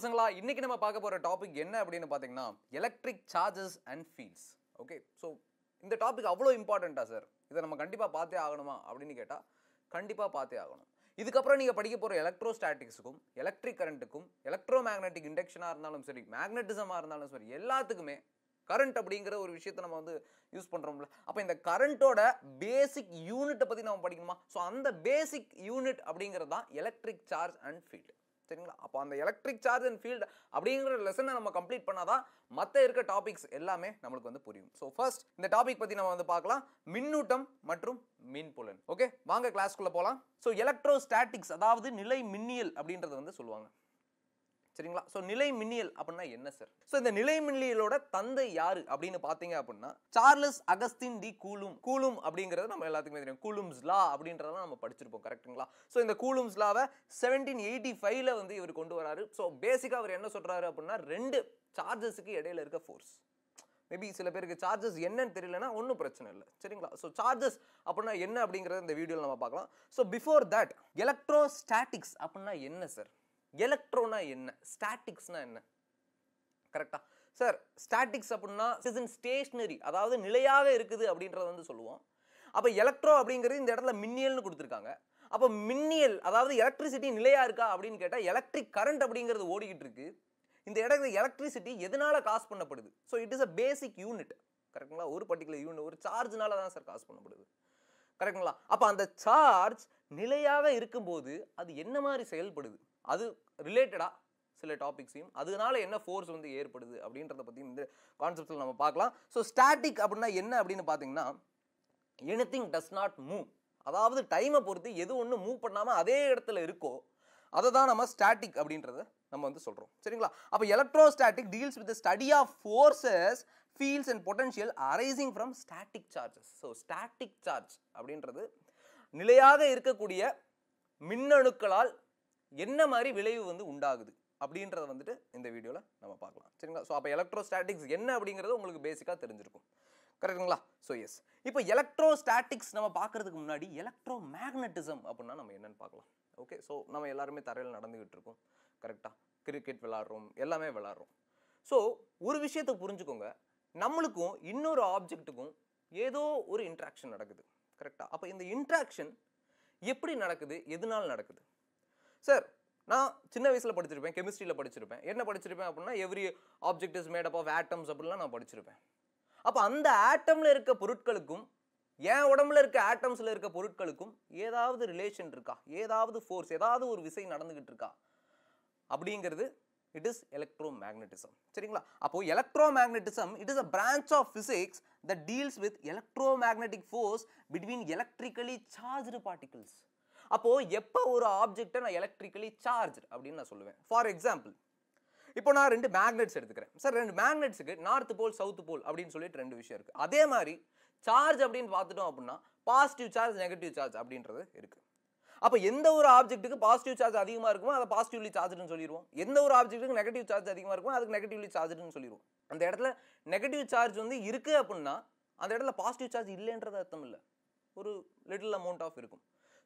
பசங்களா இன்னைக்கு நம்ம பார்க்க போற டாபிக் என்ன அப்படின்னு பாத்தீங்கன்னா electric charges and fields. Okay, so இந்த டாபிக் அவ்வளோ இம்பார்ட்டண்டா சார், இதை நம்ம கண்டிப்பா பார்த்தே ஆகணுமா அப்படின்னு கேட்டா கண்டிப்பா பார்த்தே ஆகணும். இதுக்கப்புறம் நீங்க படிக்க போற எலக்ட்ரோஸ்டாட்டிக்ஸுக்கும் எலக்ட்ரிக் கரண்ட்டுக்கும் எலக்ட்ரோ மேக்னெட்டிக் இண்டக்ஷனா இருந்தாலும் சரி, மேக்னட்டிசமா இருந்தாலும் சரி, எல்லாத்துக்குமே கரண்ட் அப்படிங்கிற ஒரு விஷயத்தை நம்ம வந்து யூஸ் பண்றோம்ல. அப்ப இந்த கரண்டோட பேசிக் யூனிட்டை பத்தி நம்ம படிக்கணுமா? ஸோ அந்த பேசிக் யூனிட் அப்படிங்கிறது தான் எலக்ட்ரிக் சார்ஜ் அண்ட் ஃபீல்டு. சரிங்களா? அப்போ அந்த எலக்ட்ரிக் சார்ஜ் அண்ட் ஃபீல்டு அப்படிங்கிற லெசனை நம்ம கம்ப்ளீட் பண்ணாதான் மற்ற இருக்க டாபிக்ஸ் எல்லாமே நம்மளுக்கு வந்து புரியும். ஸோ ஃபர்ஸ்ட் இந்த டாபிக் பத்தி நம்ம வந்து பார்க்கலாம், மின்னூட்டம் மற்றும் மின்புலன். ஓகே, வாங்க கிளாஸ்க்குள்ள போலாம். ஸோ எலக்ட்ரோஸ்டாட்டிக்ஸ் அதாவது நிலை மின்னியல் அப்படின்றது வந்து சொல்லுவாங்க. சரிங்களா? ஸோ நிலை மின்னியல் அப்படின்னா என்ன சார்? ஸோ இந்த நிலை மின்னியலோட தந்தை யாரு அப்படின்னு பார்த்தீங்க அப்படின்னா Charles Augustin de Coulomb. Coulomb அப்படிங்கிறது நம்ம எல்லாத்துக்குமே தெரியும், கூலும்ஸ் லா அப்படின்றதெல்லாம் நம்ம படிச்சிருப்போம். கரெக்ட்டுங்களா? ஸோ இந்த கூலும்ஸ் லாவை 1785ல வந்து இவர் கொண்டு வராரு. ஸோ பேசிக்காக அவர் என்ன சொல்றாரு அப்படின்னா ரெண்டு சார்ஜஸுக்கு இடையில இருக்க ஃபோர்ஸ். மேபி சில பேருக்கு சார்ஜஸ் என்னன்னு தெரியலன்னா ஒன்றும் பிரச்சனை இல்லை. சரிங்களா? ஸோ சார்ஜஸ் அப்படின்னா என்ன அப்படிங்கிறத இந்த வீடியோவில் நம்ம பார்க்கலாம். ஸோ பிஃபோர் தட் எலக்ட்ரோஸ்டாட்டிக்ஸ் அப்படின்னா என்ன சார்? எலக்ட்ரோனா என்ன, ஸ்டாட்டிக்ஸ்னா என்ன? கரெக்டா சார்? ஸ்டாட்டிக்ஸ் அப்படின்னா ஸ்டேஷனரி, அதாவது நிலையாக இருக்குது அப்படின்றத வந்து சொல்லுவோம். அப்போ எலக்ட்ரோ அப்படிங்கிறது இந்த இடத்துல மின்னியல்னு கொடுத்துருக்காங்க. அப்போ மின்னியல் அதாவது எலக்ட்ரிசிட்டி நிலையா இருக்கா அப்படின்னு கேட்டால் எலக்ட்ரிக் கரண்ட் அப்படிங்கிறது ஓடிக்கிட்டு இருக்கு. இந்த இடத்துல எலக்ட்ரிசிட்டி எதனால காசு பண்ணப்படுது? So it is a basic unit. கரெக்டுங்களா? ஒரு பர்டிகுலர் யூனிட் ஒரு சார்ஜ்னால தான் சார் காசு பண்ணப்படுது. கரெக்டுங்களா? அப்போ அந்த சார்ஜ் நிலையாக இருக்கும்போது அது என்ன மாதிரி செயல்படுது, அது ரிலேட்டடா சில டாபிக்ஸையும் அதனால என்ன ஃபோர்ஸ் வந்து ஏற்படுது அப்படின்றத பற்றியும் இந்த கான்செப்ட்ல நம்ம பார்க்கலாம். ஸோ ஸ்டாட்டிக் அப்படின்னா என்ன அப்படின்னு பார்த்தீங்கன்னா எனிதிங் டஸ் நாட் மூவ், அதாவது டைமை பொறுத்து எது ஒன்று மூவ் பண்ணாமல் அதே இடத்துல இருக்கோ அதை தான் நம்ம ஸ்டாட்டிக் அப்படின்றத நம்ம வந்து சொல்கிறோம். சரிங்களா? அப்போ electrostatic deals with study of forces, fields and potential arising from static charges. So static charge அப்படின்றது நிலையாக இருக்கக்கூடிய மின்னணுக்களால் என்ன மாதிரி விளைவு வந்து உண்டாகுது அப்படின்றத வந்துட்டு இந்த வீடியோவில் நம்ம பார்க்கலாம். சரிங்களா? ஸோ அப்போ எலக்ட்ரோஸ்டாட்டிக்ஸ் என்ன அப்படிங்கிறது உங்களுக்கு பேசிக்காக தெரிஞ்சிருக்கும். கரெக்டுங்களா? ஸோ எஸ், இப்போ எலக்ட்ரோஸ்டாட்டிக்ஸ் நம்ம பார்க்கறதுக்கு முன்னாடி எலக்ட்ரோ மேக்னட்டிசம் அப்படின்னா நம்ம என்னன்னு பார்க்கலாம். ஓகே, ஸோ நம்ம எல்லாருமே தரையில் நடந்துகிட்டு இருக்கோம். கரெக்டாக கிரிக்கெட் விளாட்றோம், எல்லாமே விளாட்றோம். ஸோ ஒரு விஷயத்தை புரிஞ்சுக்கோங்க, நம்மளுக்கும் இன்னொரு ஆப்ஜெக்ட்டுக்கும் ஏதோ ஒரு இன்ட்ராக்ஷன் நடக்குது. கரெக்டாக? அப்போ இந்த இன்ட்ராக்ஷன் எப்படி நடக்குது, எதனால நடக்குது? சார் நான் சின்ன வயசில் படிச்சிருப்பேன், கெமிஸ்ட்ரியில் படிச்சிருப்பேன். என்ன படிச்சிருப்பேன் அப்படின்னா every object is made up of atoms அப்படிலாம் நான் படிச்சிருப்பேன். அப்போ அந்த ஆட்டமில் இருக்க பொருட்களுக்கும் என் உடம்புல இருக்க ஆட்டம்ஸில் இருக்க பொருட்களுக்கும் ஏதாவது ரிலேஷன் இருக்கா, ஏதாவது ஃபோர்ஸ், ஏதாவது ஒரு விசை நடந்துகிட்டு இருக்கா அப்படிங்கிறது இட் இஸ் எலக்ட்ரோ மேக்னட்டிசம். சரிங்களா? அப்போ electromagnetism it is a branch of physics that deals with electromagnetic force between electrically charged particles. அப்போ எப்போ ஒரு ஆப்ஜெக்டை நான் எலக்ட்ரிக்கலி சார்ஜ் அப்படின்னு நான் சொல்லுவேன். ஃபார் எக்ஸாம்பிள், இப்போ நான் ரெண்டு மேக்னெட்ஸ் எடுத்துக்கிறேன் சார். ரெண்டு மேக்னெட்ஸுக்கு நார்த் போல் சவுத் போல் அப்படின்னு சொல்லிட்டு ரெண்டு விஷயம் இருக்கு. அதே மாதிரி சார்ஜ் அப்படின்னு பார்த்துட்டோம் அப்படின்னா பாசிட்டிவ் சார்ஜ், நெகட்டிவ் சார்ஜ் அப்படின்றது இருக்கு. அப்போ எந்த ஒரு ஆப்ஜெக்ட்டுக்கு பாசிட்டிவ் சார்ஜ் அதிகமாக இருக்குமோ அதை பாசிட்டிவ்லி சார்ஜ்னு சொல்லிடுவோம். எந்த ஒரு ஆப்ஜெக்ட்டுக்கு நெகட்டிவ் சார்ஜ் அதிகமாக இருக்குமோ அதுக்கு நெகட்டிவ்லி சார்ஜ்னு சொல்லிடுவோம். அந்த இடத்துல நெகட்டிவ் சார்ஜ் வந்து இருக்கு அப்படின்னா அந்த இடத்துல பாசிட்டிவ் சார்ஜ் இல்லைன்றது அர்த்தம் இல்லை, ஒரு லிட்டில் அமௌண்ட் ஆஃப் இருக்கும்.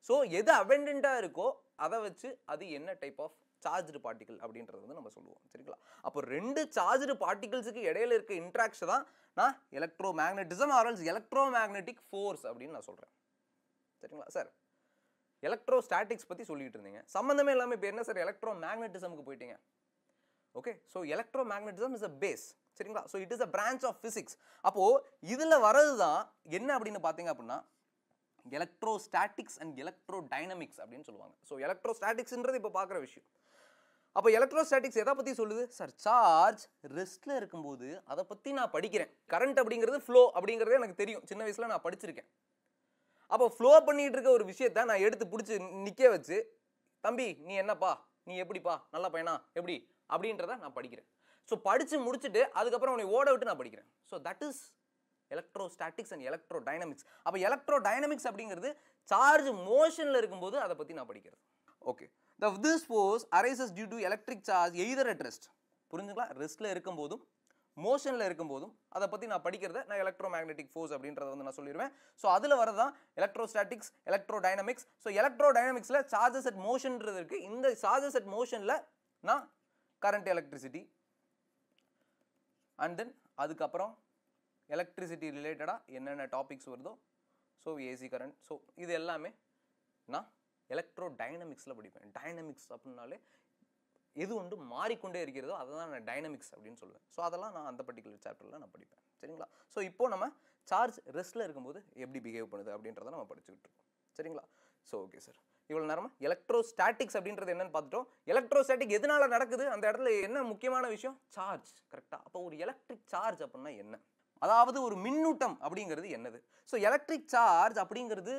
ஸோ எது அபெண்டன்ட்டாக இருக்கோ அதை வச்சு அது என்ன டைப் ஆஃப் சார்ஜ்டு பார்ட்டிகல் அப்படின்றது வந்து நம்ம சொல்லுவோம். சரிங்களா? அப்போ ரெண்டு சார்ஜ்டு பார்ட்டிகல்ஸுக்கு இடையில இருக்க இன்ட்ராக்ஷன் தான் நான் electromagnetism or electromagnetic force அப்படின்னு நான் சொல்கிறேன். சரிங்களா சார்? எலக்ட்ரோ ஸ்டாட்டிக்ஸ் பற்றி சொல்லிட்டு இருந்தீங்க, சம்மந்தமே இல்லாமல் இப்போ என்ன சார் எலக்ட்ரோ மேக்னட்டிசமுக்கு போயிட்டீங்க? Okay, so electromagnetism is a base. சரிங்களா? So it is a branch of physics. அப்போது இதில் வரது தான் என்ன அப்படின்னு பார்த்தீங்க அப்படின்னா எலக்ட்ரோஸ்டாட்டிக்ஸ் அண்ட் எலக்ட்ரோ டைனமிக்ஸ் அப்படின்னு சொல்லுவாங்க. ஸோ எலக்ட்ரோஸ்டாட்டிக்ஸ்ன்றது இப்போ பார்க்குற விஷயம். அப்போ எலக்ட்ரோஸ்டாட்டிக்ஸ் எதை பற்றி சொல்லுது சார்? சார்ஜ் ரெஸ்ட்டில் இருக்கும்போது அதை பற்றி நான் படிக்கிறேன். கரண்ட் அப்படிங்கிறது ஃப்ளோ அப்படிங்கிறது எனக்கு தெரியும், சின்ன வயசில் நான் படிச்சிருக்கேன். அப்போ ஃப்ளோ பண்ணிட்டு இருக்க ஒரு விஷயத்தை நான் எடுத்து பிடிச்சி நிற்க வச்சு, தம்பி நீ என்னப்பா, நீ எப்படிப்பா, நல்ல பையனா எப்படி அப்படின்றத நான் படிக்கிறேன். ஸோ படித்து முடிச்சுட்டு அதுக்கப்புறம் உன்னை ஓட விட்டு நான் படிக்கிறேன். So that is electrostatics and electro dynamics. அப்போ எலக்ட்ரோ டைனமிக்ஸ் அப்படிங்கிறது சார்ஜ் மோஷனில் இருக்கும்போது அதை பற்றி நான் படிக்கிறது. Okay, this force arises due to electric charge either at rest. புரிஞ்சுங்களா? ரெஸ்ட்டில் இருக்கும்போதும் மோஷனில் இருக்கும்போதும் அதை பற்றி நான் படிக்கிறத நான் எலக்ட்ரோ மேக்னெட்டிக் ஃபோர்ஸ் அப்படின்றத வந்து நான் சொல்லிடுவேன். ஸோ அதில் வரதான் எலக்ட்ரோஸ்டாட்டிக்ஸ், எலக்ட்ரோ டைனமிக்ஸ். ஸோ எலக்ட்ரோ டைனமிக்ஸில் சார்ஜஸ் அட் மோஷன்றது இருக்குது. இந்த சார்ஜஸ் அட் மோஷனில் நான் கரண்ட் எலக்ட்ரிசிட்டி அண்ட் தென் அதுக்கப்புறம் எலக்ட்ரிசிட்டி ரிலேட்டடாக என்னென்ன டாபிக்ஸ் வருதோ, ஸோ ஏசி கரண்ட், ஸோ இது எல்லாமே நான் எலக்ட்ரோ டைனமிக்ஸில் படிப்பேன். டைனமிக்ஸ் அப்படின்னாலே எது ஒன்று மாறிக்கொண்டே இருக்கிறதோ அதை தான் நான் டைனமிக்ஸ் அப்படின்னு சொல்லுவேன். ஸோ அதெல்லாம் நான் அந்த பர்டிகுலர் சாப்டரில் நான் படிப்பேன். சரிங்களா? ஸோ இப்போது நம்ம சார்ஜ் ரெஸ்ட்டில் இருக்கும்போது எப்படி பிஹேவ் பண்ணுது அப்படின்றத நம்ம படிச்சுக்கிட்டு இருக்கோம். சரிங்களா? ஸோ ஓகே சார், இவ்வளோ நேரமாக எலக்ட்ரோஸ்டாட்டிக்ஸ் அப்படின்றது என்னன்னு பார்த்துட்டோம். எலக்ட்ரோஸ்டாட்டிக் எதனால நடக்குது, அந்த இடத்துல என்ன முக்கியமான விஷயம், சார்ஜ். கரெக்டாக? அப்போ ஒரு எலக்ட்ரிக் சார்ஜ் அப்படின்னா என்ன, அதாவது ஒரு மின்னூட்டம் அப்படிங்கிறது என்னது. ஸோ எலக்ட்ரிக் சார்ஜ் அப்படிங்கிறது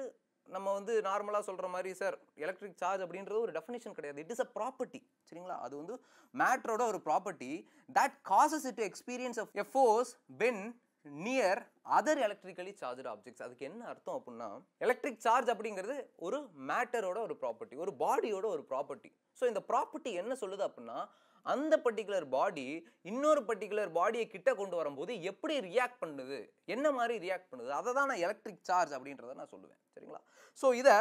நம்ம வந்து நார்மலாக சொல்கிற மாதிரி சார் எலக்ட்ரிக் சார்ஜ் அப்படின்றது ஒரு டெஃபினேஷன் கிடையாது. It is a property. சரிங்களா? அது வந்து மேட்டரோட ஒரு property that causes it to experience of a force when near other electrically charged objects. அதுக்கு என்ன அர்த்தம் அப்படின்னா, எலக்ட்ரிக் சார்ஜ் அப்படிங்கிறது ஒரு மேட்டரோட ஒரு ப்ராப்பர்ட்டி, ஒரு பாடியோட ஒரு ப்ராப்பர்ட்டி. ஸோ இந்த ப்ராப்பர்ட்டி என்ன சொல்லுது அப்படின்னா, அந்த பர்டிகுலர் பாடி இன்னொரு பர்டிகுலர் பாடியை கிட்ட கொண்டு வரும்போது எப்படி ரியாக்ட் பண்ணுது, என்ன மாதிரி ரியாக்ட் பண்ணுது, அதை தான் நான் எலக்ட்ரிக் சார்ஜ் அப்படின்றத நான் சொல்லுவேன். சரிங்களா? ஸோ இதை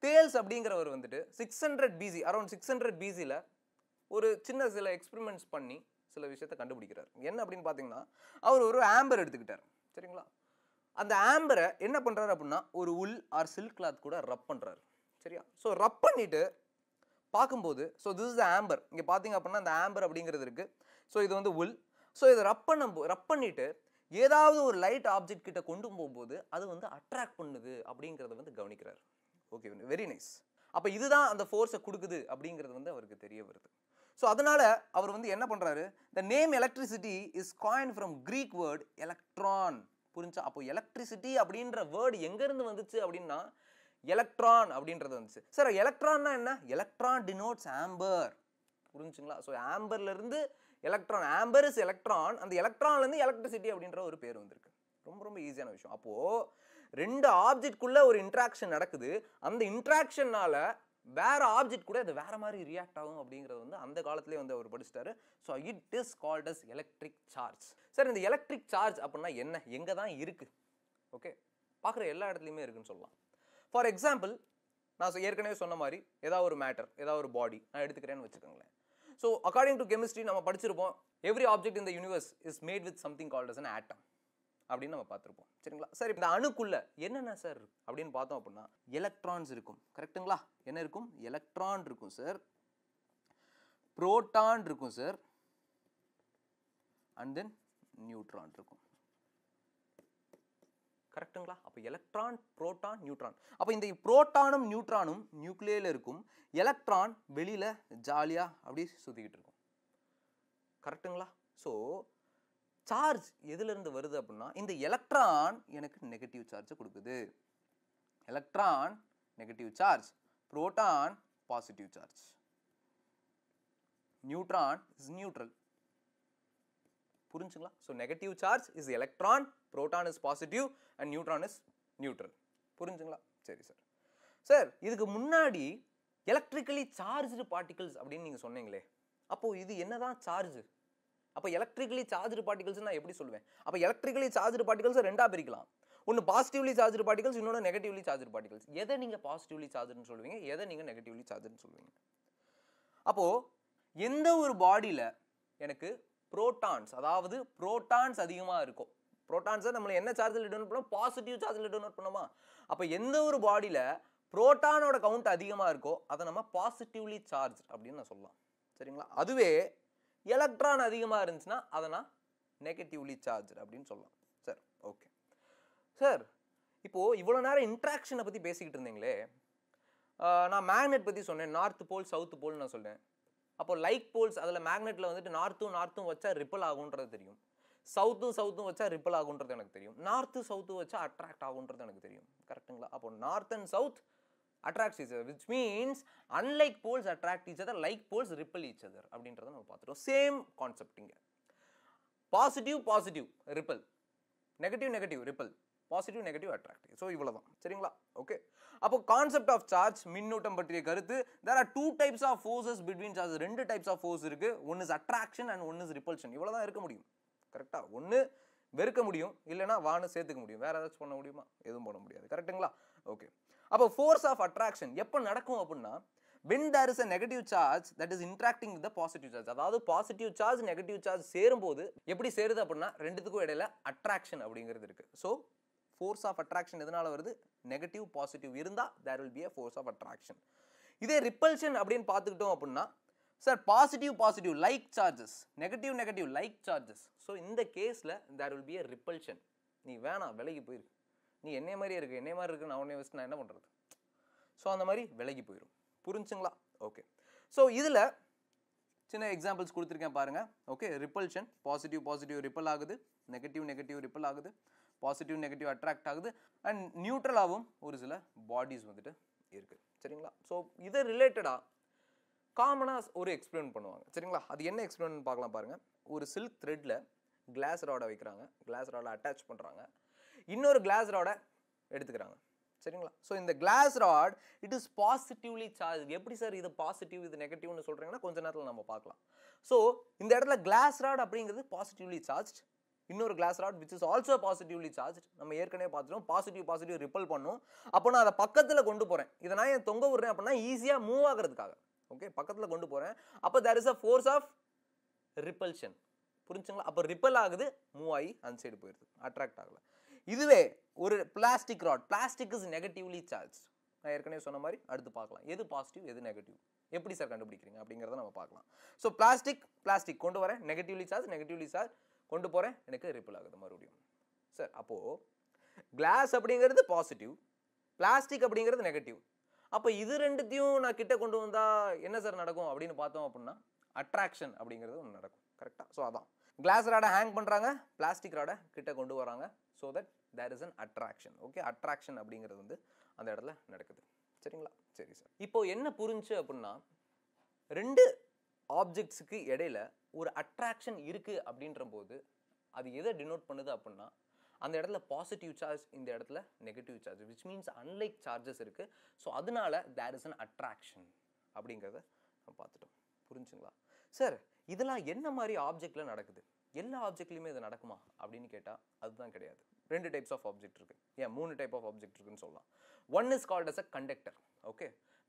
தேல்ஸ் அப்படிங்கிறவர் வந்துட்டு 600 பிசி, அரௌண்ட் 600 பிசியில் ஒரு சின்ன சில எக்ஸ்பெரிமெண்ட்ஸ் பண்ணி சில விஷயத்தை கண்டுபிடிக்கிறார். என்ன அப்படின்னு பார்த்தீங்கன்னா, அவர் ஒரு ஆம்பர் எடுத்துக்கிட்டார். சரிங்களா? அந்த ஆம்பரை என்ன பண்ணுறாரு அப்படின்னா, ஒரு உல் ஆர் சில்க் கிளாத் கூட ரப் பண்ணுறாரு. சரியா? ஸோ ரப் பண்ணிட்டு பார்க்கும்போது, ஸோ திஸ் இஸ் ஆம்பர். இங்கே பார்த்தீங்க அப்படின்னா இந்த ஆம்பர் அப்படிங்கிறது இருக்குது. ஸோ இது வந்து உல். ஸோ இதை ரப் பண்ணிட்டு ஏதாவது ஒரு லைட் ஆப்ஜெக்ட் கிட்ட கொண்டு போகும்போது அது வந்து அட்ராக்ட் பண்ணுது அப்படிங்கிறத வந்து கவனிக்கிறார். Okay, very nice. அப்போ இதுதான் அந்த ஃபோர்ஸை கொடுக்குது அப்படிங்கிறது வந்து அவருக்கு தெரிய வருது. ஸோ அதனால அவர் வந்து என்ன பண்ணுறாரு, the name electricity is coined from Greek word electron. புரிஞ்சா? அப்போ எலக்ட்ரிசிட்டி அப்படின்ற வேர்டு எங்கேருந்து வந்துச்சு அப்படின்னா எலக்ட்ரான் அப்படின்றது வந்துச்சு. சார் எலக்ட்ரான்னா என்ன, எலக்ட்ரான் டினோட்ஸ் ஆம்பர். புரிஞ்சுங்களா? ஸோ ஆம்பர்லேருந்து எலக்ட்ரான், ஆம்பர் இஸ் எலக்ட்ரான், அந்த எலக்ட்ரான்லேருந்து எலக்ட்ரிசிட்டி அப்படின்ற ஒரு பேர் வந்திருக்கு. ரொம்ப ரொம்ப ஈஸியான விஷயம். அப்போது ரெண்டு ஆப்ஜெக்ட்குள்ளே ஒரு இன்ட்ராக்ஷன் நடக்குது, அந்த இன்ட்ராக்ஷனால வேற ஆப்ஜெக்ட் கூட அது வேற மாதிரி ரியாக்ட் ஆகும் அப்படிங்கிறது வந்து அந்த காலத்திலே வந்து அவர் படிச்சிட்டாரு. So it is called as electric charge. Sir இந்த எலக்ட்ரிக் சார்ஜ் அப்படின்னா என்ன, எங்கே தான் இருக்குது? ஓகே, பார்க்குற எல்லா இடத்துலையுமே இருக்குன்னு சொல்லலாம். ஃபார் எக்ஸாம்பிள், நான் ஏற்கனவே சொன்ன மாதிரி ஏதாவது ஒரு மேட்டர், ஏதாவது ஒரு பாடி நான் எடுத்துக்கிறேன்னு வச்சுக்கோங்களேன். ஸோ அக்கார்டிங் டு கெமிஸ்ட்ரி நம்ம படிச்சிருப்போம், every object in the universe is made with something called as an atom அப்படின்னு நம்ம பார்த்துருப்போம். சரிங்களா? சார் இந்த அணுக்குள்ள என்னென்ன சார் அப்படின்னு பார்த்தோம் அப்படின்னா எலக்ட்ரான்ஸ் இருக்கும். கரெக்டுங்களா? என்ன இருக்கும்? எலக்ட்ரான் இருக்கும் சார், புரோட்டான் இருக்கும் சார், அண்ட் தென் நியூட்ரான் இருக்கும். கரெக்டுங்களா? அப்போ எலக்ட்ரான், புரோட்டான், நியூட்ரான். அப்போ இந்த புரோட்டானும் நியூட்ரானும் நியூக்ளியரில் இருக்கும், எலக்ட்ரான் வெளியில் ஜாலியாக அப்படி சுற்றிக்கிட்டு இருக்கும். கரெக்டுங்களா? ஸோ சார்ஜ் எதுலேருந்து வருது அப்படின்னா, இந்த எலக்ட்ரான் எனக்கு நெகட்டிவ் சார்ஜை கொடுக்குது. Electron negative charge, proton positive charge, neutron is neutral. புரிஞ்சுங்களா? So negative charge is electron, proton is positive and neutron is neutral. புரிஞ்சுங்களா? சரி சார். சார் இதுக்கு முன்னாடி எலக்ட்ரிக்கலி சார்ஜ்டு பார்ட்டிகல்ஸ் அப்படின்னு நீங்கள் சொன்னீங்களே, அப்போது இது என்னதான் சார்ஜ்? அப்போ எலக்ட்ரிக்கலி சார்ஜ்டு பார்ட்டிகல்ஸ் நான் எப்படி சொல்லுவேன்? அப்போ எலக்ட்ரிக்கலி சார்ஜ்டு பார்ட்டிகல்ஸை ரெண்டாக பிரிக்கலாம். ஒன்று பாசிட்டிவ்லி சார்ஜ்டு பார்ட்டிகல்ஸ், இன்னொன்று நெகட்டிவ்லி சார்ஜ்டு பார்ட்டிகல்ஸ். எதை நீங்கள் பாசிட்டிவ்லி சார்ஜ்டுன்னு சொல்லுவீங்க, எதை நீங்கள் நெகட்டிவ்லி சார்ஜ்டுன்னு சொல்லுவீங்க? அப்போது எந்த ஒரு பாடியில் எனக்கு புரோட்டான்ஸ், அதாவது புரோட்டான்ஸ் அதிகமாக இருக்கும், புரோட்டான்ஸை நம்மளை என்ன சார்ஜில் டோனேட் பண்ணோம், பாசிட்டிவ் சார்ஜில் டோனேட் பண்ணோமா? அப்போ எந்த ஒரு பாடியில் புரோட்டானோட கவுண்ட் அதிகமாக இருக்கோ அதை நம்ம பாசிட்டிவ்லி சார்ஜ் அப்படின்னு நான் சொல்லலாம். சரிங்களா? அதுவே எலக்ட்ரான் அதிகமாக இருந்துச்சுன்னா அதை நான் நெகட்டிவ்லி சார்ஜ் அப்படின்னு சொல்லலாம். சார் ஓகே சார், இப்போது இவ்வளோ நேரம் இன்ட்ராக்ஷனை பற்றி பேசிக்கிட்டு இருந்தீங்களே, நான் மேக்னெட் பற்றி சொன்னேன், நார்த் போல் சவுத் போல் நான் சொல்கிறேன். அப்போ லைக் போல்ஸ், அதில் மேக்னெட்டில் வந்துட்டு நார்த்தும் வச்சா ரிப்பல் ஆகுன்றது தெரியும், சவுத்தும் வச்சா ரிப்பல் ஆகுன்றது எனக்கு தெரியும், நார்த்து வச்சா அட்ராக்ட் ஆகுன்றது எனக்கு தெரியும். கரெக்டுங்களா? அப்போ north and south attracts each other, which means unlike poles attract each other, like poles repel each other அப்படின்றத நம்ம பார்த்துட்டோம். சேம் கான்செப்ட் இங்கே. Positive ripple, negative ripple, positive negative attract. So இவ்வளோதான். சரிங்களா? ஓகே. அப்போ கான்செப்ட் ஆஃப் சார்ஜ், மின்னூட்டம் பற்றிய கருத்து. there are two types of forces between charges. ரெண்டு டைப்ஸ் ஆஃப் ஃபோர்ஸ் இருக்கு. One is attraction and one is repulsion. இவ்வளோதான் இருக்க முடியும். கரெக்டா? ஒன்று வெறுக்க முடியும், இல்லைனா வான்னு சேர்த்துக்க முடியும். வேற ஏதாச்சும் பண்ண முடியுமா? எதுவும் பண்ண முடியாது. கரெக்டுங்களா? ஓகே. அப்போ ஃபோர்ஸ் ஆஃப் அட்ராக்ஷன் எப்போ நடக்கும் அப்படின்னா, when there is a negative charge that is interacting with the positive charge, அதாவது பாசிட்டிவ் சார்ஜ் நெகட்டிவ் சார்ஜ் சேரும்போது எப்படி சேருது அப்படின்னா ரெண்டுத்துக்கும் இடையில அட்ராக்ஷன் அப்படிங்கிறது இருக்கு. ஸோ ஃபோர்ஸ் ஆஃப் அட்ராக்ஷன் எதனால வருது? நெகட்டிவ் பாசிட்டிவ் இருந்தா there will be a force of attraction. இதே ரிப்பல்ஷன் அப்படின்னு பார்த்துக்கிட்டோம் அப்படின்னா sir positive positive like charges, negative negative like charges. So இந்த கேஸில் there will be a repulsion. நீ வேணாம் விலகி போயிரு, நீ என்னைய மாதிரியே இருக்கு, என்னைய மாதிரி இருக்கு, நான் உன்னை வச்சு நான் என்ன பண்ணுறது? ஸோ அந்த மாதிரி விலகி போயிடும். புரிஞ்சுங்களா? ஓகே. ஸோ இதில் சின்ன எக்ஸாம்பிள்ஸ் கொடுத்துருக்கேன் பாருங்க. Okay, repulsion positive positive ripple ஆகுது, நெகட்டிவ் நெகட்டிவ் ரிப்பல் ஆகுது, பாசிட்டிவ் நெகட்டிவ் அட்ராக்ட் ஆகுது, அண்ட் நியூட்ரலாகவும் ஒரு சில பாடிஸ் வந்துட்டு இருக்குது. சரிங்களா? ஸோ இதை ரிலேட்டடாக காமனாக ஒரு எக்ஸ்பிளைன் பண்ணுவாங்க. சரிங்களா? அது என்ன எக்ஸ்பிளைன் பார்க்கலாம் பாருங்கள். ஒரு சில்க் த்ரெட்டில் கிளாஸ் ராடை வைக்கிறாங்க, கிளாஸ் ராடை அட்டாச் பண்ணுறாங்க, இன்னொரு கிளாஸ் ராடை எடுத்துக்கிறாங்க. சரிங்களா? ஸோ இந்த glass rod it is positively charge. எப்படி சார் இது பாசிட்டிவ் இது நெகட்டிவ்னு சொல்கிறீங்கன்னா கொஞ்ச நேரத்தில் நம்ம பார்க்கலாம். ஸோ இந்த இடத்துல கிளாஸ் ராட் அப்படிங்கிறது பாசிட்டிவ்லி சார்ஜ், இன்னொரு glass rod which is also positively charge. நம்ம ஏற்கனவே பார்த்துட்டோம் பாசிட்டிவ் பாசிட்டிவ் ரிப்பல் பண்ணும். அப்போ நான் அதை பக்கத்தில் கொண்டு போகிறேன், இதை நான் ஏன் தொங்க விடுறேன் அப்படின்னா ஈஸியாக மூவ் ஆகிறதுக்காக. ஓகே, பக்கத்தில் கொண்டு போகிறேன், அப்போ there is a force of repulsion. புரிஞ்சுங்களா? அப்போ ரிப்பல் ஆகுது, மூவ் ஆகி அந்த சைடு போயிடுது, அட்ராக்ட் ஆகலை. இதுவே ஒரு plastic rod, plastic is negatively charge. நான் ஏற்கனவே சொன்ன மாதிரி அடுத்து பார்க்கலாம் எது பாசிட்டிவ் எது நெகட்டிவ், எப்படி சார் கண்டுபிடிக்கிறீங்க அப்படிங்கிறத நம்ம பார்க்கலாம். ஸோ பிளாஸ்டிக் கொண்டு வரேன், நெகட்டிவ்லி சார்ஜ் கொண்டு போகிறேன், எனக்கு ரிப்பல் ஆகுது மறுபடியும். சார் அப்போது கிளாஸ் அப்படிங்கிறது பாசிட்டிவ், பிளாஸ்டிக் அப்படிங்கிறது நெகட்டிவ். அப்போ இது ரெண்டுத்தையும் நான் கிட்ட கொண்டு வந்தால் என்ன சார் நடக்கும் அப்படின்னு பார்த்தோம் அப்படின்னா அட்ராக்ஷன் அப்படிங்கிறது ஒன்று நடக்கும். கரெக்டாக? ஸோ அதான் கிளாஸ் ராடை ஹேங் பண்ணுறாங்க, பிளாஸ்டிக் ராடை கிட்ட கொண்டு வராங்க, so that there is an attraction. Okay, attraction அப்படிங்கிறது வந்து அந்த இடத்துல நடக்குது. சரிங்களா? சரி சார். இப்போ என்ன புரிஞ்சு அப்படின்னா ரெண்டு ஆப்ஜெக்ட்ஸுக்கு இடையில ஒரு அட்ராக்ஷன் இருக்குது அப்படின்ற போது அது எதை டினோட் பண்ணுது அப்படின்னா அந்த இடத்துல பாசிட்டிவ் சார்ஜ், இந்த இடத்துல negative charge, which means unlike charges இருக்குது. ஸோ அதனால தேர் இஸ் அன் அட்ராக்ஷன் அப்படிங்கிறத நம்ம பார்த்துட்டோம். புரிஞ்சுங்களா சார்? இதெல்லாம் என்ன மாதிரி ஆப்ஜெக்டில் நடக்குது? எல்லா ஆப்ஜெக்ட்லையுமே இது நடக்குமா அப்படின்னு கேட்டால் அதுதான் கிடையாது. ரெண்டு டைப்ஸ் ஆஃப் ஆப்ஜெக்ட் இருக்குது, ஏன் 3 டைப் ஆஃப் ஆப்ஜெக்ட் இருக்குன்னு சொல்லலாம். One is called as a conductor. Okay,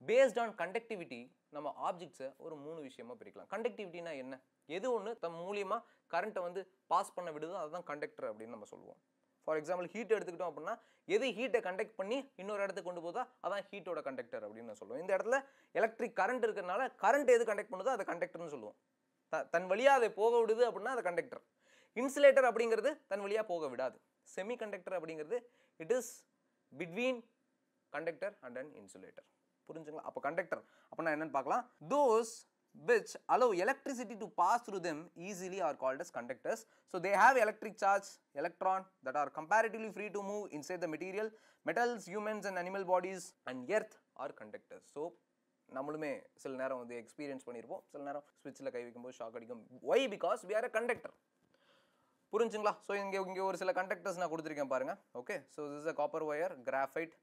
based on conductivity நம்ம ஆப்ஜெக்ட்ஸை ஒரு 3 விஷயமா பிரிக்கலாம். கண்டக்டிவிட்டினா என்ன? எது ஒன்று தம் மூலியமாக கரண்ட்டை வந்து பாஸ் பண்ண விடுதோ அதுதான் கண்டக்டர் அப்படின்னு நம்ம சொல்லுவோம். ஃபார் எக்ஸாம்பிள் ஹீட் எடுத்துக்கிட்டோம் அப்படின்னா எது ஹீட்டை கண்டக்ட் பண்ணி இன்னொரு இடத்துக்கு கொண்டு போதா அதான் ஹீட்டோட கண்டக்டர் அப்படின்னு நான் சொல்லுவோம். இந்த இடத்துல எலக்ட்ரிக் கரண்ட் இருக்கிறதுனால கரண்ட் எது கண்டக்ட் பண்ணுதோ அதை கண்டக்டர்னு சொல்லுவோம். தன் வழியாக அதை போக விடுது அப்படின்னா அது கண்டக்டர். இன்சுலேட்டர் அப்படிங்கிறது தன் வழியாக போக விடாது. செமி கண்டக்டர் அப்படிங்கிறது it is between conductor and an insulator. புரிஞ்சுங்களா? அப்போ கண்டக்டர் அப்படின்னா என்னன்னு பார்க்கலாம். Those which allow electricity to pass through them easily are called as conductors. So they have electric charge, electron that are comparatively free to move inside the material. Metals, humans and animal bodies and earth are conductors. So நம்மளுமே சில நேரம் வந்து experience பண்ணியிருப்போம், சில நேரம் ஸ்விட்சில் கை வைக்கும்போது shock அடிக்கும். why? because we are a conductor. புரிஞ்சுங்களா? ஸோ இங்கே ஒரு சில கண்டக்டர்ஸ் நான் கொடுத்துருக்கேன் பாருங்க. Okay, so this is a copper wire, graphite,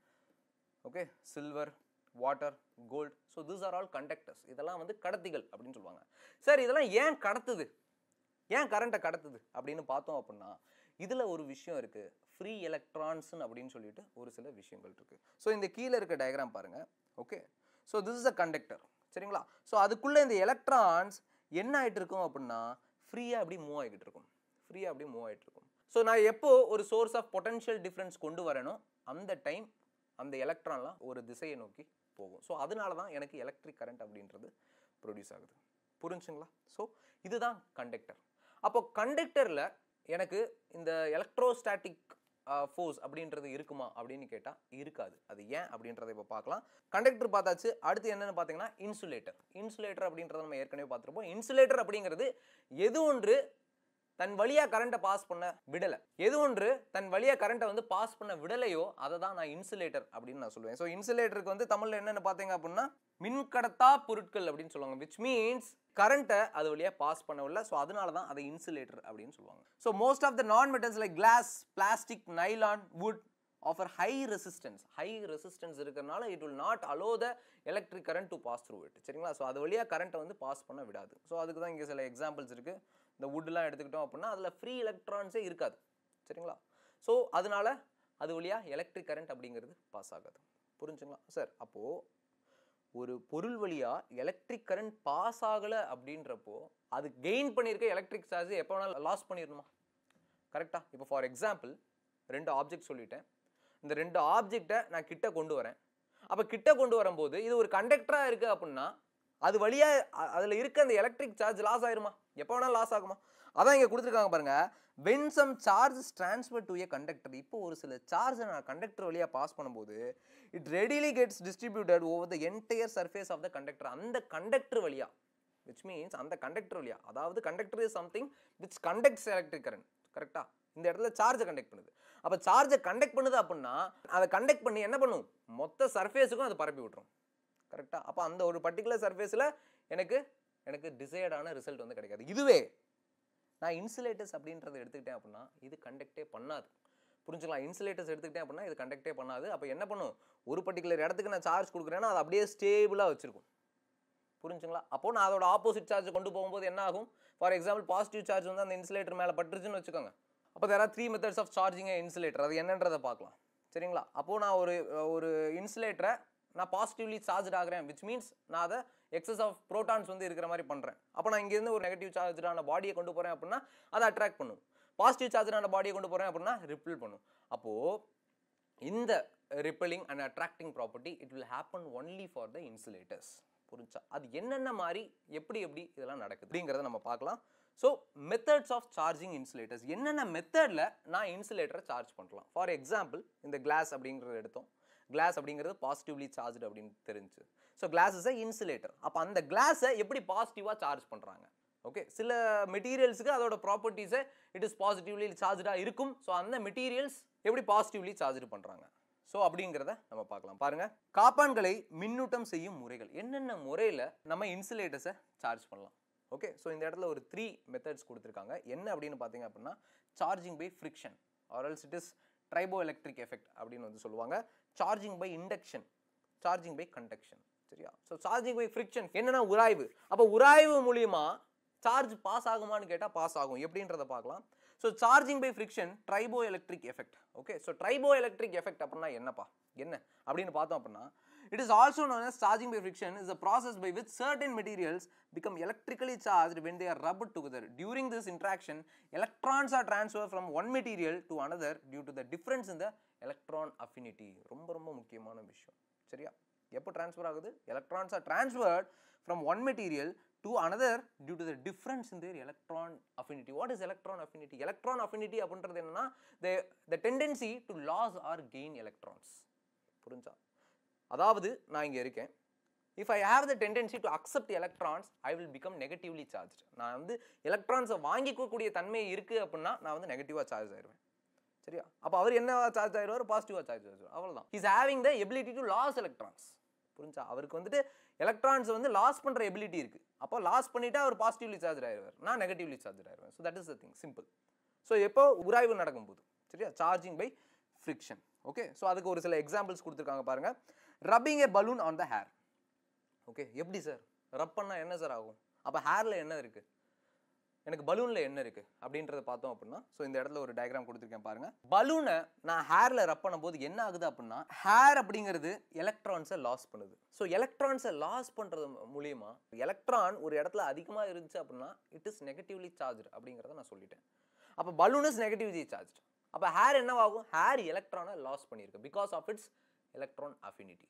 okay, silver, water, gold. So this are all conductors. இதெல்லாம் வந்து கடத்திகள் அப்படின்னு சொல்லுவாங்க. சார் இதெல்லாம் ஏன் கடத்துது, ஏன் கரண்ட்டை கடத்துது அப்படின்னு பார்த்தோம் அப்படின்னா இதில் ஒரு விஷயம் இருக்குது, ஃப்ரீ எலக்ட்ரான்ஸ் அப்படின்னு சொல்லிட்டு ஒரு சில விஷயங்கள் இருக்குது. ஸோ இந்த கீழே இருக்க டயக்ராம் பாருங்க. Okay, so this is a conductor. சரிங்களா? ஸோ அதுக்குள்ளே இந்த எலக்ட்ரான்ஸ் என்ன ஆகிட்டு இருக்கும் அப்படின்னா ஃப்ரீயாக அப்படி மூவ் ஆகிட்டு இருக்கும், ஃப்ரீயாக அப்படி மூவ் ஆகிட்டு இருக்கும். ஸோ நான் எப்போ ஒரு சோர்ஸ் ஆஃப் பொட்டன்ஷியல் டிஃப்ரென்ஸ் கொண்டு வரணும் அந்த டைம் அந்த எலக்ட்ரான்லாம் ஒரு திசையை நோக்கி போகும். ஸோ அதனால தான் எனக்கு எலக்ட்ரிக் கரண்ட் அப்படின்றது ப்ரொடியூஸ் ஆகுது. புரிஞ்சுங்களா? ஸோ இதுதான் கண்டக்டர். அப்போ கண்டக்டரில் எனக்கு இந்த எலக்ட்ரோஸ்டாட்டிக் ஃபோர்ஸ் அப்படின்றது இருக்குமா அப்படின்னு கேட்டால் இருக்காது. அது ஏன் அப்படின்றத இப்போ பார்க்கலாம். கண்டக்டர் பார்த்தாச்சு. அடுத்து என்னன்னு பார்த்தீங்கன்னா இன்சுலேட்டர். இன்சுலேட்டர் அப்படின்றத நம்ம ஏற்கனவே பார்த்துருப்போம். இன்சுலேட்டர் அப்படிங்கிறது எது ஒன்று தன் வழியாக கரண்ட்டை பாஸ் பண்ண விடலை, எது ஒன்று தன் வழியாக கரண்ட்டை வந்து பாஸ் பண்ண விடலையோ அதை தான் நான் இன்சுலேட்டர் அப்படின்னு நான் சொல்லுவேன். ஸோ இன்சுலேட்டருக்கு வந்து தமிழில் என்னென்னு பார்த்தீங்க அப்படின்னா மின்கடத்தா பொருட்கள் அப்படின்னு சொல்லுவாங்க. விச் மீன்ஸ் கரண்ட்டை அது வழியாக பாஸ் பண்ணவில்லை. ஸோ அதனால தான் அதை இன்சுலேட்டர் அப்படின்னு சொல்லுவாங்க. So most of the non metals like glass, plastic, nylon, wood offer high resistance. High resistance இருக்கிறனால it will not allow the electric current to pass through it. சரிங்களா? ஸோ அது வழியாக கரண்ட்டை வந்து பாஸ் பண்ண விடாது. ஸோ அதுக்கு தான் இங்கே சில எக்ஸாம்பிள்ஸ் இருக்குது. இந்த வுட்லாம் எடுத்துக்கிட்டோம் அப்படின்னா அதில் ஃப்ரீ எலக்ட்ரான்ஸே இருக்காது. சரிங்களா? ஸோ அதனால அது வழியாக எலக்ட்ரிக் கரண்ட் அப்படிங்கிறது பாஸ் ஆகாது. புரிஞ்சுங்களா சார்? அப்போது ஒரு பொருள் வழியா எலக்ட்ரிக் கரண்ட் பாஸ் ஆகலை அப்படின்றப்போ அது கெயின் பண்ணியிருக்க எலக்ட்ரிக் சார்ஜ் எப்போ வேணாலும் லாஸ் பண்ணிடணுமா? கரெக்டா? இப்போ ஃபார் எக்ஸாம்பிள் 2 ஆப்ஜெக்ட் சொல்லிட்டேன். இந்த 2 ஆப்ஜெக்டை நான் கிட்ட கொண்டு வரேன். அப்போ கிட்ட கொண்டு வரும்போது இது ஒரு கண்டக்டராக இருக்குது அப்படின்னா அது வழியாக அதில் இருக்க அந்த எலக்ட்ரிக் சார்ஜ் லாஸ் ஆயிருமா? எப்போ வேணாலும் லாஸ் ஆகுமா? அதான் இங்கே கொடுத்துருக்காங்க பாருங்க. when some charge is transferred to a conductor, இப்போ ஒரு சில சார்ஜ் நான் கண்டக்டர் வழியாக பாஸ் பண்ணும்போது it readily gets distributed over the entire surface of the conductor. அந்த கண்டக்டர் வழியா, which means அந்த கண்டக்டர் வழியா, அதாவது conductor is something which conducts electric current. கரெக்டா? இந்த இடத்துல சார்ஜை கண்டக்ட் பண்ணுது. அப்போ சார்ஜை கண்டக்ட் பண்ணுது அப்படின்னா அதை கண்டக்ட் பண்ணி என்ன பண்ணும்? மொத்த சர்ஃபேஸுக்கும் அதை பரப்பி விட்டுரும். கரெக்டா? அப்போ அந்த ஒரு பர்டிகுலர் சர்ஃபேஸில் எனக்கு டிசைர்டான ரிசல்ட் வந்து கிடைக்காது. இதுவே நான் இன்சுலேட்டர்ஸ் அப்படின்றத எடுத்துக்கிட்டேன் அப்படின்னா இது கண்டக்டே பண்ணாது. புரிஞ்சுக்கலாம்? இன்சுலேட்டர்ஸ் எடுத்துக்கிட்டேன் அப்படின்னா இது கண்டக்டே பண்ணாது. அப்போ என்ன பண்ணும்? ஒரு பர்டிகுலர் இடத்துக்கு நான் சார்ஜ் கொடுக்குறேன்னா அது அப்படியே ஸ்டேபிளாக வச்சிருக்கும். புரிஞ்சுங்களா? அப்போ நான் அதோட ஆப்போசிட் சார்ஜ் கொண்டு போகும்போது என்ன ஆகும்? ஃபார் எக்ஸாம்பிள் பாசிட்டிவ் சார்ஜ் வந்து அந்த இன்சுலேட்டர் மேலே பட்டுருச்சுன்னு வச்சுக்கோங்க. அப்போ there are 3 methods of charging a insulator. அது என்னன்றதை பார்க்கலாம். சரிங்களா? அப்போது நான் ஒரு இன்சுலேட்டரை நான் பாசிட்டிவ்லி சார்ஜ் ஆகிறேன், விச் மீன்ஸ் நான் அதை எக்ஸஸ் ஆஃப் ப்ரோட்டான்ஸ் வந்து இருக்கிற மாதிரி பண்ணுறேன். அப்போ நான் இங்கேருந்து ஒரு நெகட்டிவ் சார்ஜான பாடியை கொண்டு போகிறேன் அப்படின்னா அதை அட்ராக்ட் பண்ணும். பாசிட்டிவ் சார்ஜான பாடியை கொண்டு போகிறேன் அப்படின்னா ரிப்பிள் பண்ணும். அப்போது இந்த repelling and attracting property it will happen only for the insulators. புரிஞ்சா? அது என்னென்ன மாதிரி எப்படி இதெல்லாம் நடக்குது அப்படிங்கிறத நம்ம பார்க்கலாம். So methods of charging insulators, என்னென்ன மெத்தடில் நான் இன்சுலேட்டரை சார்ஜ் பண்ணலாம். ஃபார் எக்ஸாம்பிள் இந்த கிளாஸ் அப்படிங்கிறத எடுத்தோம். கிளாஸ் அப்படிங்கிறது பாசிட்டிவ்லி சார்ஜ் அப்படின்னு தெரிஞ்சு. So glass is a insulator. அப்போ அந்த கிளாஸை எப்படி பாசிட்டிவாக சார்ஜ் பண்ணுறாங்க? ஓகே, சில மெட்டீரியல்ஸுக்கு அதோட ப்ராப்பர்ட்டிஸை இட் இஸ் பாசிட்டிவ்லி சார்ஜாக இருக்கும். ஸோ அந்த மெட்டீரியல்ஸ் எப்படி பாசிட்டிவ்லி சார்ஜ் பண்ணுறாங்க ஸோ அப்படிங்கிறத நம்ம பார்க்கலாம். பாருங்கள், காப்பான்களை மின்னூட்டம் செய்யும் முறைகள். என்னென்ன முறையில் நம்ம இன்சுலேட்டர்ஸை சார்ஜ் பண்ணலாம்? ஓகே, ஸோ இந்த இடத்துல ஒரு 3 மெத்தட்ஸ் கொடுத்துருக்காங்க. என்ன அப்படின்னு பார்த்தீங்க அப்படின்னா charging by friction or else it is triboelectric effect அப்படின்னு வந்து சொல்லுவாங்க. Charging by induction, charging by conduction. சரியா? ஸோ சார்ஜிங் பை ஃப்ரிக்ஷன் என்னன்னா உராய்வு. அப்போ உராய்வு மூலியமா சார்ஜ் பாஸ் ஆகுமான்னு கேட்டால் பாஸ் ஆகும். எப்படின்றத பார்க்கலாம். So charging by friction triboelectric effect. Okay, so triboelectric effect அப்படின்னா என்ன அப்படின்னு பார்த்தோம் அப்படின்னா it is also known as charging by friction is a process by which certain materials become electrically charged when they are rubbed together. During this interaction, electrons are transferred from one material to another due to the difference in the electron affinity. ரொம்ப முக்கியமான விஷயம். சரியா? எப்போ transfer ஆகுது? electrons are transferred from one material to another due to the difference in their electron affinity. What is electron affinity? Electron affinity அப்படின்றது என்னன்னா the tendency to lose or gain electrons. புரிஞ்சா? அதாவது நான் இங்கே இருக்கேன். If I have the tendency to accept electrons I will become negatively charge. நான் வந்து எலக்ட்ரான்ஸை வாங்கிக்கக்கூடிய தன்மை இருக்குது அப்படின்னா நான் வந்து நெகட்டிவாக சார்ஜ் ஆயிடுவேன். சரியா? அப்போ அவர் என்ன சார்ஜ் ஆயிடுவார்? பாசிட்டிவாக சார்ஜ் ஆயிடுவார். அவ்வளோதான். Is having the ability to lose electrons. புரிஞ்சா? அவருக்கு வந்துட்டு எலக்ட்ரான்ஸ் வந்து லாஸ் பண்ணுற எபிலிட்டி இருக்குது. அப்போ லாஸ் பண்ணிவிட்டு அவர் பாசிட்டிவ்லி சார்ஜ் ஆயிடுவார், நான் நெகட்டிவ்லி சார்ஜ் ஆயிடுவேன். So that is the thing, simple. So எப்போ உராய்வு நடக்கும்போது. சரியா? Charging by friction. Okay, so அதுக்கு ஒரு சில எக்ஸாம்பிள்ஸ் கொடுத்துருக்காங்க பாருங்கள். Rubbing a balloon on the hair. Okay, எப்படி சார் ரப் பண்ணால் என்ன சார் ஆகும்? அப்போ ஹேரில் என்ன இருக்குது, எனக்கு பலூனில் என்ன இருக்குது அப்படின்றத பார்த்தோம் அப்படின்னா ஸோ இந்த இடத்துல ஒரு டயக்ராம் கொடுத்துருக்கேன் பாருங்கள். பலூனை நான் ஹேரில் ரப் பண்ணும்போது என்ன ஆகுது அப்படின்னா ஹேர் அப்படிங்கிறது எலக்ட்ரான்ஸை லாஸ் பண்ணுது. ஸோ எலக்ட்ரான்ஸை லாஸ் பண்ணுறது மூலியமா எலக்ட்ரான் ஒரு இடத்துல அதிகமாக இருந்துச்சு அப்படின்னா இட் இஸ் நெகட்டிவ்லி சார்ஜ் அப்படிங்கிறத நான் சொல்லிட்டேன். அப்போ பலூன் இஸ் நெகட்டிவ்லி சார்ஜ். அப்போ ஹேர் என்னவாகும்? ஹேர் எலக்ட்ரானை லாஸ் பண்ணியிருக்கு because of its electron affinity.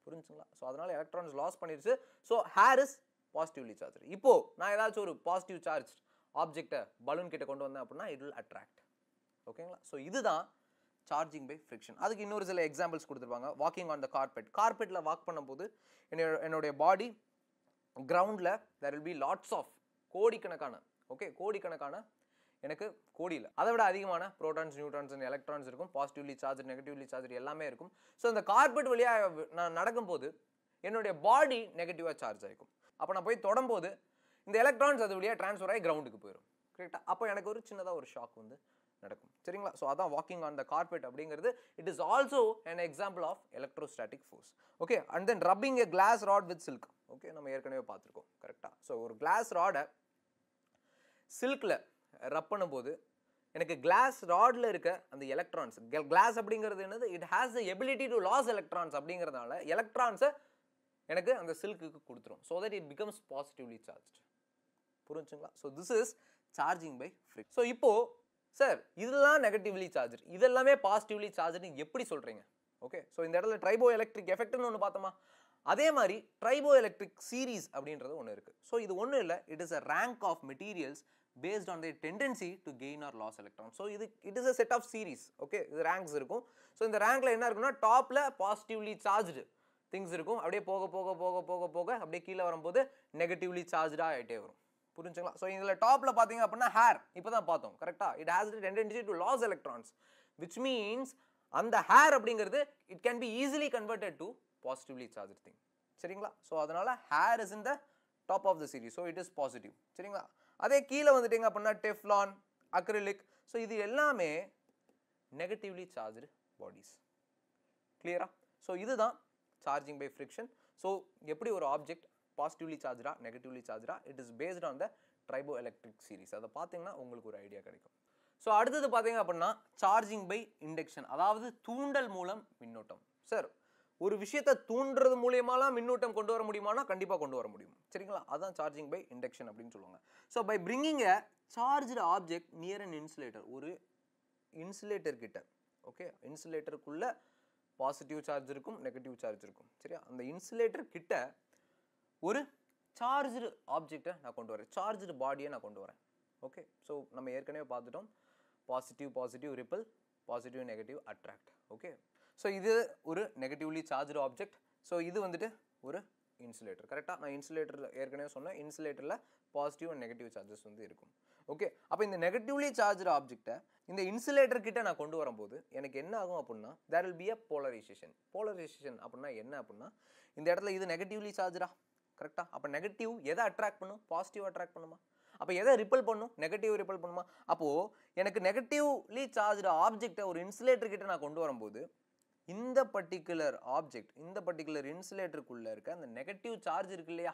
புரிஞ்சுங்களா? ஸோ அதனால எலக்ட்ரான்ஸ் லாஸ் பண்ணிருச்சு. So hair is positively charge. இப்போ நான் ஏதாச்சும் ஒரு பாசிட்டிவ் சார்ஜ் ஆப்ஜெக்டை பலூன் கிட்ட கொண்டு வந்தேன் அப்படின்னா இட் வில் அட்ராக்ட். ஓகேங்களா? ஸோ இதுதான் சார்ஜிங் பை ஃப்ரிக்ஷன். அதுக்கு இன்னொரு சில எக்ஸாம்பிள்ஸ் கொடுத்துருப்பாங்க. Walking on the carpet. கார்பெட்டில் வாக் பண்ணும்போது என்னுடைய பாடி கிரவுண்டில் there will be lots of கோடிக்கணக்கான எனக்கு கோடியில் அதை விட அதிகமான ப்ரோட்டான்ஸ், நியூட்ரான்ஸ் அண்ட் எலக்ட்ரான்ஸ் இருக்கும். பாசிட்டிவ்லி சார்ஜ், நெகட்டிவ்லி சார்ஜ் எல்லாமே இருக்கும். ஸோ இந்த கார்பெட் வழியாக நான் நடக்கும்போது என்னுடைய பாடி நெகட்டிவாக சார்ஜ் ஆகிக்கும். அப்போ நான் போய் தொடும்போது இந்த எலக்ட்ரான்ஸ் அது வழியாக ட்ரான்ஸ்ஃபர் ஆகி கிரவுண்டுக்கு போயிடும். கரெக்டாக? அப்போ எனக்கு ஒரு சின்னதாக ஒரு ஷாக் வந்து நடக்கும். சரிங்களா? ஸோ அதான் வாக்கிங் ஆன் த கார்பெட் அப்படிங்கிறது. It is also an example of electrostatic force. Okay, and then rubbing a glass rod with silk. Okay, நம்ம ஏற்கனவே பார்த்துருக்கோம். கரெக்டாக? ஸோ ஒரு கிளாஸ் ராடை சில்கில் ரப் பண்ணும்போது எனக்கு கிளாஸ் ராட்ல இருக்க அந்த எலக்ட்ரான்ஸ், கிளாஸ் அப்படிங்கிறது என்னது? It has the ability to lose electrons அப்படிங்கிறதுனால எலக்ட்ரான்ஸை எனக்கு அந்த சில்க்குக்கு கொடுத்துரும். So that it becomes positively charged. புரிஞ்சுங்களா? So this is charging by friction. So இப்போ சார் இதெல்லாம் நெகட்டிவ்லி சார்ஜ், இதெல்லாமே பாசிட்டிவ்லி சார்ஜ்னு எப்படி சொல்றீங்க? ஓகே, ஸோ இந்த இடத்துல ட்ரைபோ எலக்ட்ரிக் எஃபெக்ட்னு ஒன்று பார்த்தோமா, அதே மாதிரி ட்ரைபோ எலக்ட்ரிக் சீரீஸ் அப்படின்றது ஒன்று இருக்கு. ஸோ இது ஒன்றும் இல்லை, it is a rank of materials based on their tendency to gain or loss electrons. So it is a set of series. Okay, இது ranks இருக்கும். ஸோ இந்த ரேங்க்ல என்ன இருக்குன்னா டாப்ல பாசிட்டிவ்லி சார்ஜ்டு திங்ஸ் இருக்கும், அப்படியே போக போக போக போக போக அப்படியே கீழே வரும்போது நெகட்டிவ்லி சார்ஜா ஆகிட்டே வரும். புரிஞ்சுங்களா? ஸோ இதில் டாப்ல பார்த்தீங்க அப்படின்னா ஹேர் இப்போ தான் பார்த்தோம் கரெக்டா, it has the tendency to lose electrons, which means அந்த ஹேர் அப்படிங்கிறது it can be easily converted to positively charge thing. சரிங்களா? ஸோ அதனால hair is in the top of the series, so it is positive. சரிங்களா? அதே கீழே வந்துட்டீங்க அப்படின்னா Teflon, acrylic, so இது எல்லாமே நெகட்டிவ்லி சார்ஜ்டு பாடிஸ். கிளியரா? ஸோ இதுதான் சார்ஜிங் பை ஃப்ரிக்ஷன். ஸோ எப்படி ஒரு ஆப்ஜெக்ட் பாசிட்டிவ்லி சார்ஜா நெகட்டிவ்லி சார்ஜா, it is based on the triboelectric series. அதை பார்த்தீங்கன்னா உங்களுக்கு ஒரு ஐடியா கிடைக்கும். ஸோ அடுத்தது பார்த்தீங்க அப்படின்னா சார்ஜிங் பை இண்டக்ஷன், அதாவது தூண்டல் மூலம் மின்னோட்டம். சார் ஒரு விஷயத்தை தூண்டுறது மூலியமாலாம் மின்னூட்டம் கொண்டு வர முடியுமானா கண்டிப்பாக கொண்டு வர முடியும். சரிங்களா? அதான் சார்ஜிங் பை இண்டக்ஷன் அப்படின்னு சொல்லுவாங்க. So by bringing a charged object near an insulator, ஒரு இன்சுலேட்டர் கிட்ட, ஓகே, இன்சுலேட்டருக்குள்ள பாசிட்டிவ் சார்ஜ் இருக்கும், நெகட்டிவ் சார்ஜ் இருக்கும். சரியா? அந்த இன்சுலேட்டர் கிட்ட ஒரு சார்ஜ்டு ஆப்ஜெக்டை நான் கொண்டு வரேன், சார்ஜ்டு பாடியை நான் கொண்டு வரேன். ஓகே, ஸோ நம்ம ஏற்கனவே பார்த்துட்டோம் positive positive ripple, positive negative attract. Okay, so இது ஒரு நெகட்டிவ்லி சார்ஜ்டு ஆப்ஜெக்ட். ஸோ இது வந்துட்டு ஒரு இன்சுலேட்டர். கரெக்டாக நான் இன்சுலேட்டர் ஏற்கனவே சொன்னேன், இன்சுலேட்டரில் பாசிட்டிவ் அண்ட் நெகட்டிவ் சார்ஜஸ் வந்து இருக்கும். ஓகே, அப்போ இந்த நெகட்டிவ்லி சார்ஜ்டு ஆப்ஜெக்டை இந்த இன்சுலேட்டர் கிட்ட நான் கொண்டு வரும்போது எனக்கு என்ன ஆகும் அப்படின்னா there will be a polarization. Polarization அப்படின்னா என்ன அப்படின்னா இந்த இடத்துல இது நெகட்டிவ்லி சார்ஜா, கரெக்டாக? அப்போ நெகட்டிவ் எதை அட்ராக்ட் பண்ணும்? பாசிட்டிவ் அட்ராக்ட் பண்ணுமா? அப்போ எதை ரிப்பல் பண்ணும்? நெகட்டிவ் ரிப்பல் பண்ணுமா? அப்போது எனக்கு நெகட்டிவ்லி சார்ஜ்டு ஆப்ஜெக்டை ஒரு இன்சுலேட்டர் கிட்ட நான் கொண்டு வரும்போது இந்த பர்டிகுலர் ஆப்ஜெக்ட், இந்த பர்டிகுலர் இன்சுலேட்டருக்குள்ள இருக்க அந்த நெகட்டிவ் சார்ஜ் இருக்கு இல்லையா,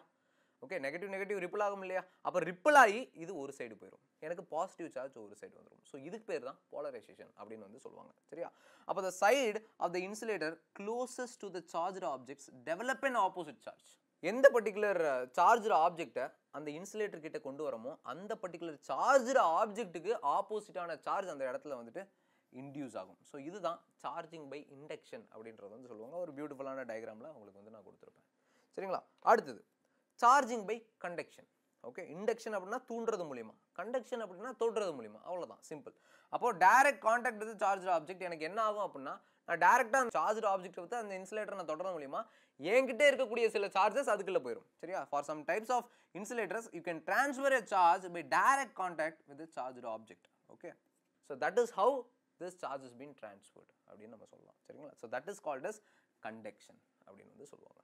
ஓகே, நெகட்டிவ் நெகட்டிவ் ரிப்பிள் ஆகும் இல்லையா, அப்போ ரிப்பிள் ஆகி இது ஒரு சைடு போயிடும், எனக்கு பாசிட்டிவ் சார்ஜ் ஒரு சைடு வந்துடும். ஸோ இதுக்கு பேர் தான் போலரைசேஷன் அப்படின்னு வந்து சொல்லுவாங்க. சரியா? அப்போ the side of the insulator closest to the charged objects develop an opposite charge. எந்த பர்டிகுலர் சார்ஜ்டு ஆப்ஜெக்டை அந்த இன்சுலேட்டர் கிட்ட கொண்டு வரமோ அந்த பர்டிகுலர் சார்ஜ்டு ஆப்ஜெக்ட்டுக்கு ஆப்போசிட்டான சார்ஜ் அந்த இடத்துல வந்துட்டு இன்டியூஸ் ஆகும். ஸோ இதுதான் சார்ஜிங் பை இண்டக்ஷன் அப்படின்றது வந்து சொல்லுவாங்க. ஒரு பியூட்டிஃபுல்லான டயக்ராமில் உங்களுக்கு வந்து நான் கொடுத்துருப்பேன். சரிங்களா? அடுத்தது charging by conduction. Okay, induction அப்படின்னா தூண்டுறது மூலியமா, கண்டக்ஷன் அப்படின்னா தோன்றது மூலியமா, அவ்வளோதான், சிம்பிள். அப்போ direct contact with charged object எனக்கு என்ன ஆகும் அப்படின்னா நான் டைரக்டாக அந்த சார்ஜ்டு ஆப்ஜெக்ட் வந்து அந்த இன்சுலேட்டர் நான் தொடறது மூலியமா என்கிட்ட இருக்கக்கூடிய சில சார்ஜஸ் அதுக்குள்ள போயிடும். சரியா? For some types of insulators you can transfer a charge by direct contact with charged object. Okay, so that is how this charge has been transferred அப்படின்னு நம்ம சொல்லலாம். சரிங்களா? so that is called as conduction அப்படின்னு வந்து சொல்லுவாங்க.